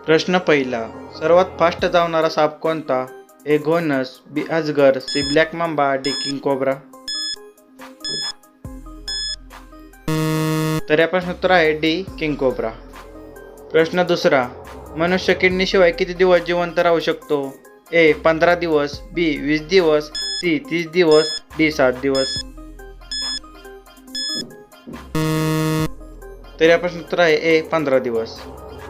प्रश्न पहिला, सर्वात फास्ट धावणारा साप कोणता? ए घोणस, बी अजगर, C black mamba, D king cobra. तर या प्रश्न उत्तर आहे डी किंग कोब्रा. प्रश्न दुसरा, मनुष्य किडनीशिवाय किती दिवस जिवंत राहू शकतो? ए 15 दिवस, बी 20 दिवस, सी 30 दिवस, डी 7 दिवस. तर या प्रश्न उत्तर आहे ए 15 दिवस.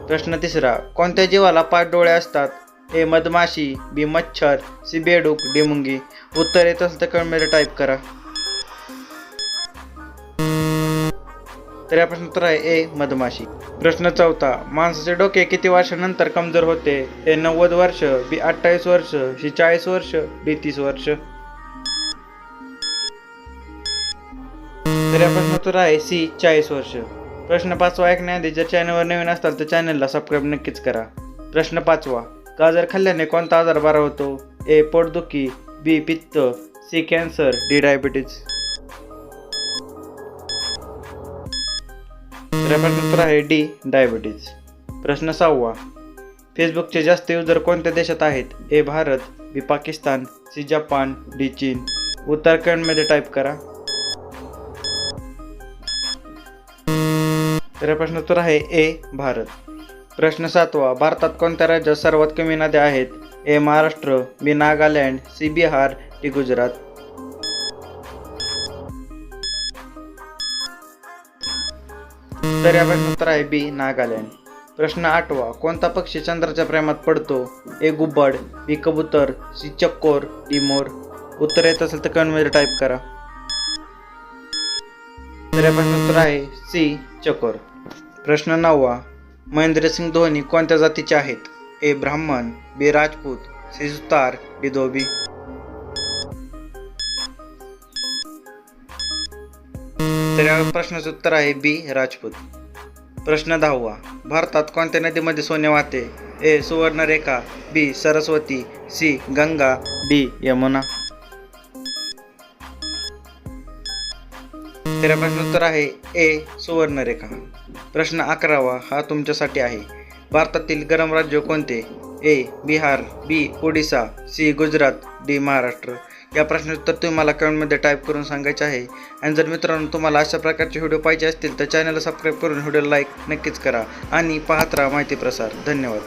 प्रश्न तिसरा, कोणत्या जीवाला 5 डोळे असतात? ए मधमाशी, बी मच्छर, सी बेडूक, डी मुंगी. उत्तर येत असेल तर कमेंटमध्ये टाईप करा. तर या प्रश्न उत्तर आहे ए मधमाशी. प्रश्न चौथा, माणसाचे डोके किती वर्षानंतर कमजोर होते? ए 90 वर्ष, बी 28 वर्ष, सी 40 वर्ष, डी 30 वर्ष. तर या प्रश्न उत्तर आहे सी 40 वर्ष. प्रश्न पाचवा, ऐकण्याआधी जर चॅनलवर नवीन असाल तर चॅनलला सबस्क्राईब नक्कीच करा. प्रश्न पाचवा, गाजर खाल्ल्याने कोणता आजार बरा होतो? ए पोटदुखी, बी पित्त, सी कॅन्सर, डी डायबिटीज. तर प्रश्न उत्तर आहे डी डायबिटीज. प्रश्न सहावा, फेसबुकचे जास्त युजर कोणत्या देशात आहेत? ए भारत, बी पाकिस्तान, सी जपान, डी चीन. उत्तर कमेंटमध्ये टाईप करा. तर प्रश्न उत्तर आहे ए भारत. प्रश्न सातवा, भारतात कोणत्या राज्यात सर्वात कमी नद्या आहेत? ए महाराष्ट्र, बी नागालँड, सी बिहार, डी गुजरात. तर या प्रश्न उत्तर आहे बी नागालँड. प्रश्न आठवा, कोणता पक्षी चंद्राच्या प्रेमात पडतो? ए घुबड, बी कबूतर, सी चक्कोर, डी मोर. उत्तर येत असेल तर कमेंटमध्ये टाईप करा. तर या प्रश्न उत्तर आहे सी चकोर. प्रश्न नववा, महेंद्रसिंग धोनी कोणत्या जातीचे आहेत? ए ब्राह्मण, बी राजपूत, सी सुतार, डी धोबी. तर या प्रश्नाचं उत्तर आहे बी राजपूत. प्रश्न 10वा, भारतात कोणत्या नदीमध्ये सोने वाहते? ए सुवर्णरेखा, बी सरस्वती, सी गंगा, डी यमुना. तर या प्रश्न उत्तर आहे ए सुवर्णरेखा. प्रश्न 11वा हा तुमच्यासाठी आहे. भारतातील गरम राज्य कोणते? ए बिहार, बी ओडिसा, सी गुजरात, डी महाराष्ट्र. या प्रश्नाचे उत्तर तुम्ही मला कमेंटमध्ये टाईप करून सांगायचे आहे. आणि जर मित्रांनो तुम्हाला अशा प्रकारचे व्हिडिओ पाहिजे असतील तर चॅनलला सबस्क्राईब करून व्हिडिओला लाईक नक्कीच करा आणि पाहत राहा माहिती प्रसार. धन्यवाद.